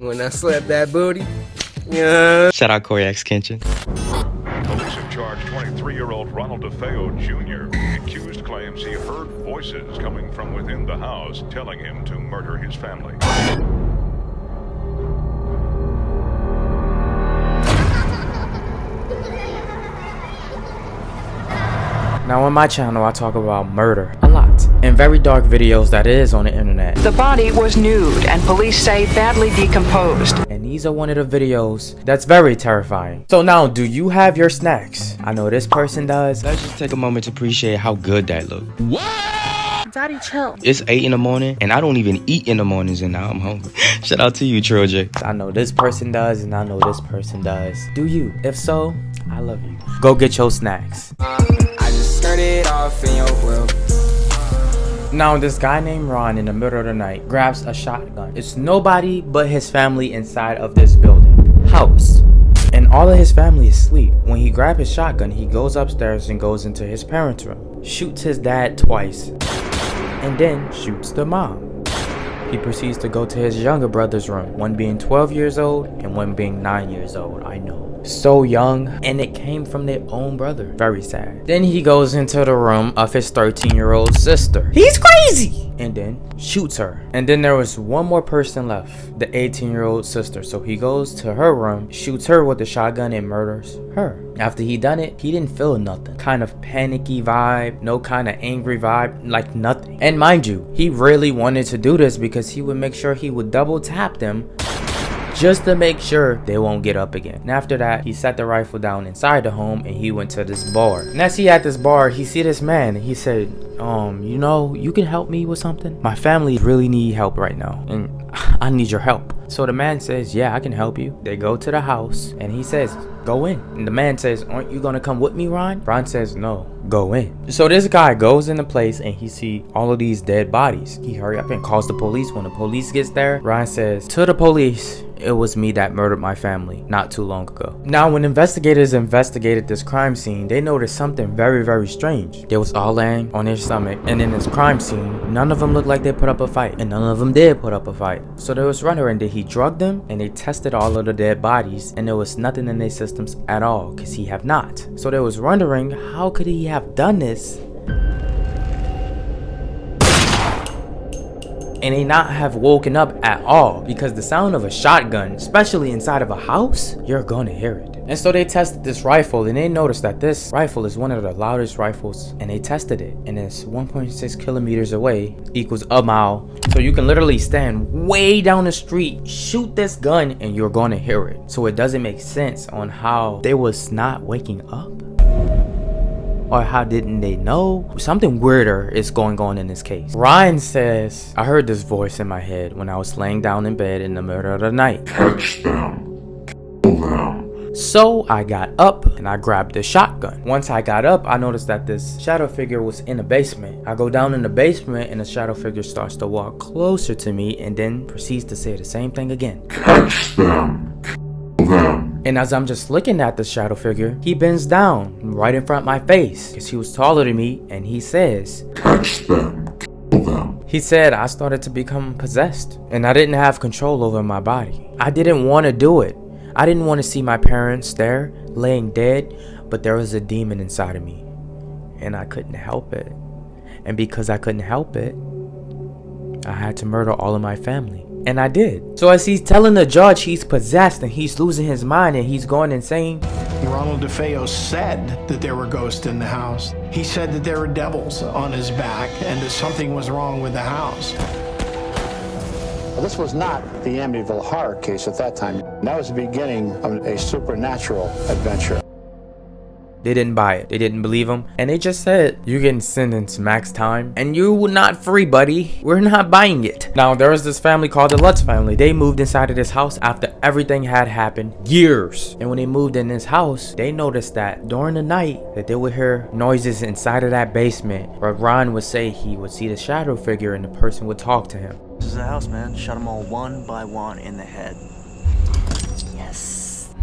When I slap that booty. Yeah. Shout out Koyak's Kitchen. Police have charged 23-year-old Ronald DeFeo Jr. The accused claims he heard voices coming from within the house telling him to murder his family. Now on my channel I talk about murder a lot, and very dark videos that is on the internet. The body was nude and police say badly decomposed. And these are one of the videos that's very terrifying. So now, do you have your snacks? I know this person does. Let's just take a moment to appreciate how good that looked. Daddy, chill. It's 8 in the morning and I don't even eat in the mornings and now I'm hungry. Shout out to you, Troja. I know this person does and I know this person does. Do you? If so, I love you. Go get your snacks. I just skirted off in your world. Now this guy named Ron in the middle of the night grabs a shotgun. It's nobody but his family inside of this house. And all of his family is asleep. When he grabs his shotgun, he goes upstairs and goes into his parents' room. Shoots his dad twice. And then shoots the mom. He proceeds to go to his younger brother's room, one being 12 years old and one being 9 years old. I know. So young, and it came from their own brother. Very sad. Then he goes into the room of his 13-year-old sister. He's crazy! And then shoots her. And then there was one more person left, the 18-year-old sister. So he goes to her room, shoots her with the shotgun and murders her. After he done it, he didn't feel nothing. Kind of panicky vibe, no kind of angry vibe, like nothing. And mind you, he really wanted to do this because he would make sure he would double tap them just to make sure they won't get up again. And after that, he set the rifle down inside the home and he went to this bar. And as he at this bar, he see this man and he said, you know, you can help me with something? My family really need help right now and I need your help. So the man says, yeah, I can help you. They go to the house and he says, go in. And the man says, aren't you gonna come with me, Ron? Ron says, no, go in. So this guy goes in the place and he see all of these dead bodies. He hurry up and calls the police. When the police gets there, Ron says to the police, it was me that murdered my family not too long ago. Now, when investigators investigated this crime scene, they noticed something very, very strange. They was all laying on their stomach, and in this crime scene, none of them looked like they put up a fight, and none of them did put up a fight. So they was wondering, did he drug them? And they tested all of the dead bodies, and there was nothing in their systems at all, because he have not. So they was wondering, how could he have done this and they not have woken up at all? Because the sound of a shotgun, especially inside of a house, you're gonna hear it. And so they tested this rifle and they noticed that this rifle is one of the loudest rifles, and they tested it and it's 1.6 kilometers away, equals a mile. So you can literally stand way down the street, shoot this gun, and you're gonna hear it. So it doesn't make sense on how they was not waking up. Or how didn't they know? Something weirder is going on in this case. Ryan says, I heard this voice in my head when I was laying down in bed in the middle of the night. Catch them. Kill them. So I got up and I grabbed the shotgun. Once I got up, I noticed that this shadow figure was in the basement. I go down in the basement and the shadow figure starts to walk closer to me and then proceeds to say the same thing again. Catch them. Kill them. And as I'm just looking at the shadow figure, he bends down right in front of my face because he was taller than me, and he says, Catch them. Kill them. He said I started to become possessed and I didn't have control over my body. I didn't want to do it. I didn't want to see my parents there laying dead, but there was a demon inside of me and I couldn't help it. And because I couldn't help it, I had to murder all of my family. And I did. So as he's telling the judge he's possessed and he's losing his mind and he's going insane, Ronald DeFeo said that there were ghosts in the house. He said that there were devils on his back and that something was wrong with the house. Well, this was not the Amityville horror case at that time. That was the beginning of a supernatural adventure. they didn't buy it. They didn't believe him. And they just said, you're getting sentenced max time and you were not free, buddy. We're not buying it. Now, there was this family called the Lutz family. They moved inside of this house after everything had happened years. And when they moved in this house, they noticed that during the night that they would hear noises inside of that basement where Ron would say he would see the shadow figure and the person would talk to him. This is the house, man. Shot them all one by one in the head. Yes.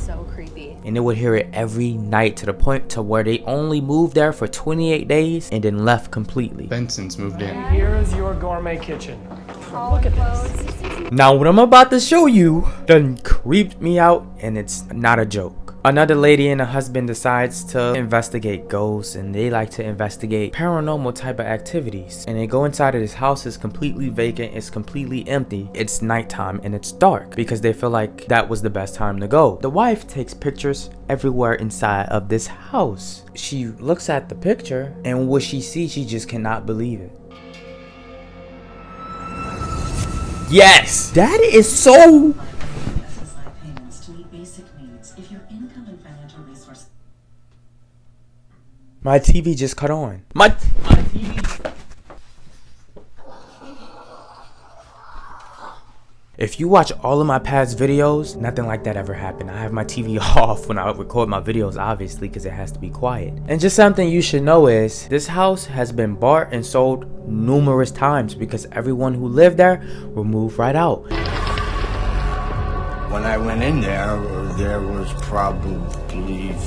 So creepy. And they would hear it every night to the point to where they only moved there for 28 days and then left completely. Benson's moved in. Here is your gourmet kitchen. Look at this. Now what I'm about to show you done creeped me out, and it's not a joke. Another lady and a husband decides to investigate ghosts, and they like to investigate paranormal type of activities. And they go inside of this house. It's completely vacant, it's completely empty, it's nighttime and it's dark, because they feel like that was the best time to go. The wife takes pictures everywhere inside of this house. She looks at the picture, and what she sees, she just cannot believe it. Yes, that is so. My TV just cut on. My TV. If you watch all of my past videos, nothing like that ever happened. I have my TV off when I record my videos, obviously, because it has to be quiet. And just something you should know is, this house has been bought and sold numerous times because everyone who lived there will move right out. When I went in there was probably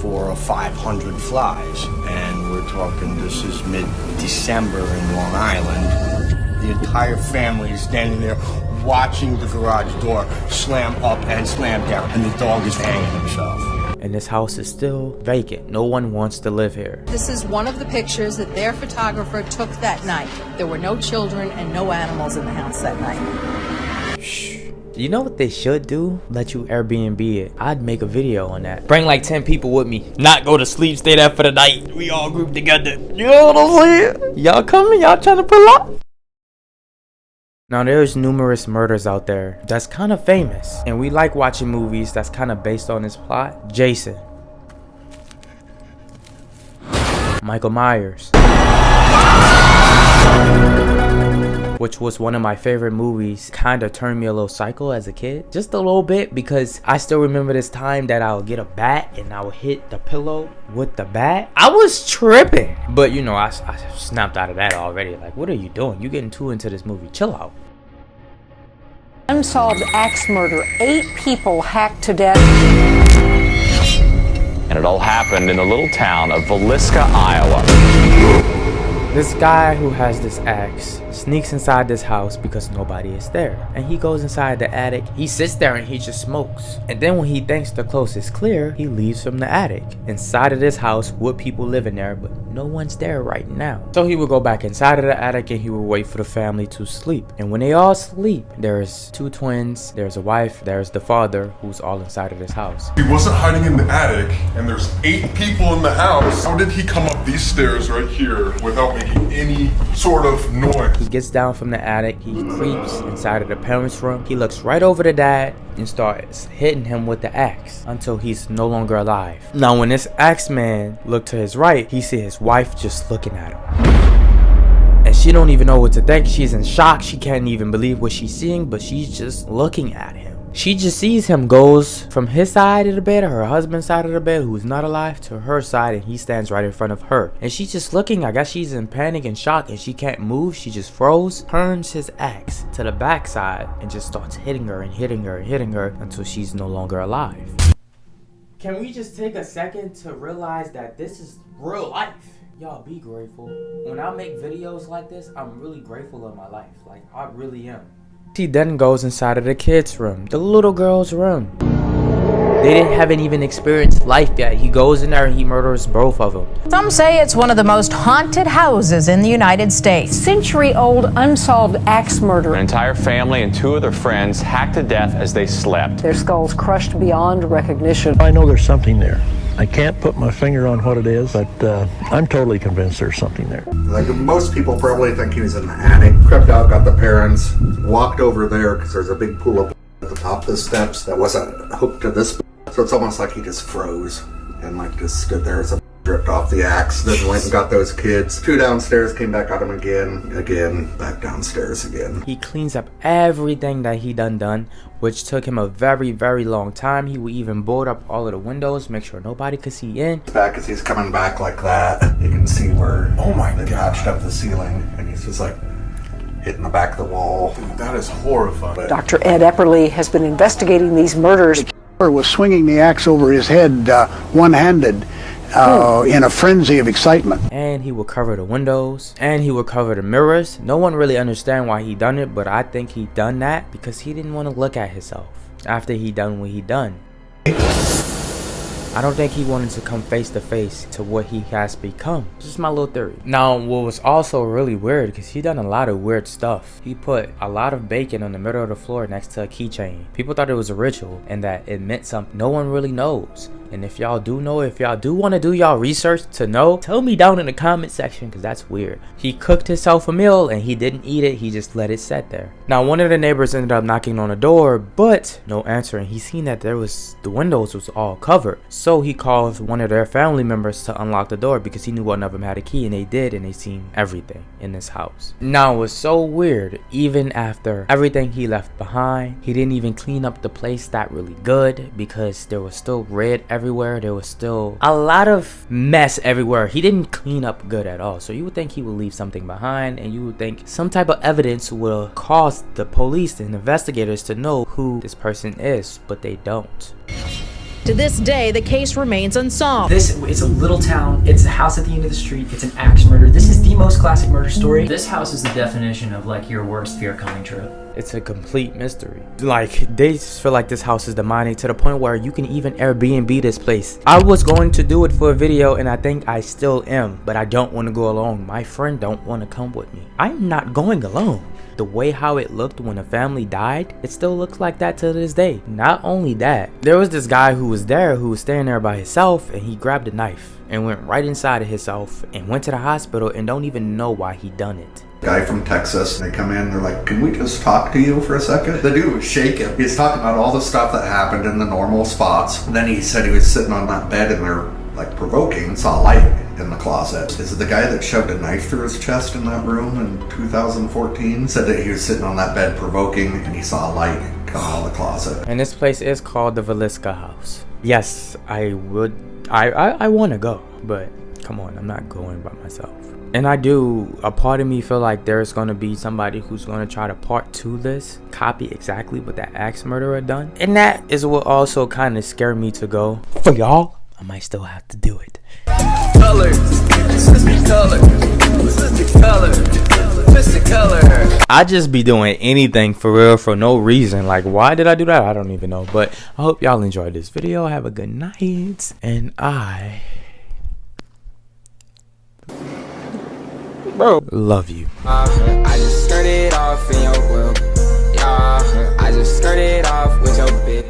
400 or 500 flies. And we're talking, this is mid-December in Long Island. The entire family is standing there watching the garage door slam up and slam down, and the dog is hanging himself. And this house is still vacant. No one wants to live here. This is one of the pictures that their photographer took that night. There were no children and no animals in the house that night. Shh. You know what they should do? Let you Airbnb it. I'd make a video on that. Bring like 10 people with me. Not go to sleep, stay there for the night. We all group together. You know what I'm saying? Y'all coming? Y'all trying to pull up? Now there's numerous murders out there that's kind of famous, and we like watching movies that's kind of based on this plot. Jason, Michael Myers, which was one of my favorite movies. Kind of turned me a little psycho as a kid, just a little bit, because I still remember this time that I would get a bat and I would hit the pillow with the bat. I was tripping, but you know, I snapped out of that already. Like, what are you doing? You getting too into this movie, chill out. Unsolved axe murder, 8 people hacked to death. And it all happened in the little town of Villisca, Iowa. This guy who has this axe sneaks inside this house because nobody is there. And he goes inside the attic. He sits there and he just smokes. And then when he thinks the coast is clear, he leaves from the attic. Inside of this house with people living there, but no one's there right now. So he would go back inside of the attic and he would wait for the family to sleep. And when they all sleep, there's 2 twins, there's a wife, there's the father, who's all inside of this house. He wasn't hiding in the attic, and there's 8 people in the house. How did he come up these stairs right here without making any sort of noise? He gets down from the attic, he creeps inside of the parents' room, he looks right over to dad and starts hitting him with the axe until he's no longer alive. Now when this axe man looked to his right, he see his wife just looking at him. And she don't even know what to think. She's in shock. She can't even believe what she's seeing, but she's just looking at him. She just sees him goes from his side of the bed, her husband's side of the bed, who's not alive, to her side, and he stands right in front of her. And she's just looking. I guess she's in panic and shock, and she can't move. She just froze, turns his axe to the backside, and just starts hitting her and hitting her and hitting her until she's no longer alive. Can we just take a second to realize that this is real life? Y'all be grateful. When I make videos like this, I'm really grateful in my life. Like, I really am. He then goes inside of the kids' room, the little girl's room. They haven't even experienced life yet. He goes in there and he murders both of them. Some say it's one of the most haunted houses in the United States. Century-old unsolved axe murder. An entire family and 2 of their friends hacked to death as they slept. Their skulls crushed beyond recognition. I know there's something there. I can't put my finger on what it is, but I'm totally convinced there's something there. Like most people probably think he was in the attic. Crept out, got the parents, walked over there because there's a big pool up at the top of the steps that wasn't hooked to this. So it's almost like he just froze and like just stood there as a dripped off the axe. Then went and got those kids. 2 downstairs, came back, got him again, back downstairs again. He cleans up everything that he done, which took him a very, very long time. He would even board up all of the windows, make sure nobody could see in. Back as he's coming back like that, you can see where they patched up the ceiling, and he's just like hitting the back of the wall. Dude, that is horrifying. Dr. Ed Epperly has been investigating these murders. Was swinging the axe over his head one-handed in a frenzy of excitement. And he would cover the windows, and he would cover the mirrors. No one really understand why he done it, but I think he done that because he didn't want to look at himself after he done what he done. I don't think he wanted to come face to face to what he has become. Just my little theory. Now, what was also really weird, because he done a lot of weird stuff. He put a lot of bacon on the middle of the floor next to a keychain. People thought it was a ritual and that it meant something. No one really knows. And if y'all do know, if y'all do want to do y'all research to know, tell me down in the comment section, because that's weird. He cooked himself a meal and he didn't eat it. He just let it sit there. Now, one of the neighbors ended up knocking on the door, but no answer. And he seen that the windows was all covered. So he called one of their family members to unlock the door because he knew one of them had a key, and they did, and they seen everything in this house. Now, it was so weird. Even after everything he left behind, he didn't even clean up the place that really good because there was still red everywhere. There was still a lot of mess everywhere. He didn't clean up good at all. So you would think he would leave something behind, and you would think some type of evidence will cause the police and investigators to know who this person is, but they don't. To this day, the case remains unsolved. This is a little town. It's a house at the end of the street. It's an axe murder. This is the most classic murder story. This house is the definition of like your worst fear coming true. It's a complete mystery. Like, they feel like this house is demonic to the point where you can even Airbnb this place. I was going to do it for a video, and I think I still am, but I don't want to go alone. My friend don't want to come with me. I'm not going alone. The way how it looked when a family died, it still looks like that to this day. Not only that, there was this guy who was staying there by himself, and he grabbed a knife and went right inside of himself and went to the hospital and don't even know why he done it. Guy from Texas, they come in, they're like, can we just talk to you for a second? The dude was shaking. He's talking about all the stuff that happened in the normal spots. And then he said he was sitting on that bed and they're like provoking, saw light in the closet. Is it the guy that shoved a knife through his chest in that room in 2014? Said that he was sitting on that bed provoking and he saw a light come out of the closet. And this place is called the Villisca house. Yes, I want to go, but come on, I'm not going by myself. And a part of me feel like there's going to be somebody who's going to try to part 2 this, copy exactly what that axe murderer done. And that is what also kind of scared me to go. For y'all, I might still have to do it. Colors, this is the color, this is the color, this is the color. I just be doing anything for real for no reason. Like, why did I do that? I don't even know. But I hope y'all enjoyed this video. Have a good night. And love you. I just started off in your world. Yeah, I just started off with your bitch.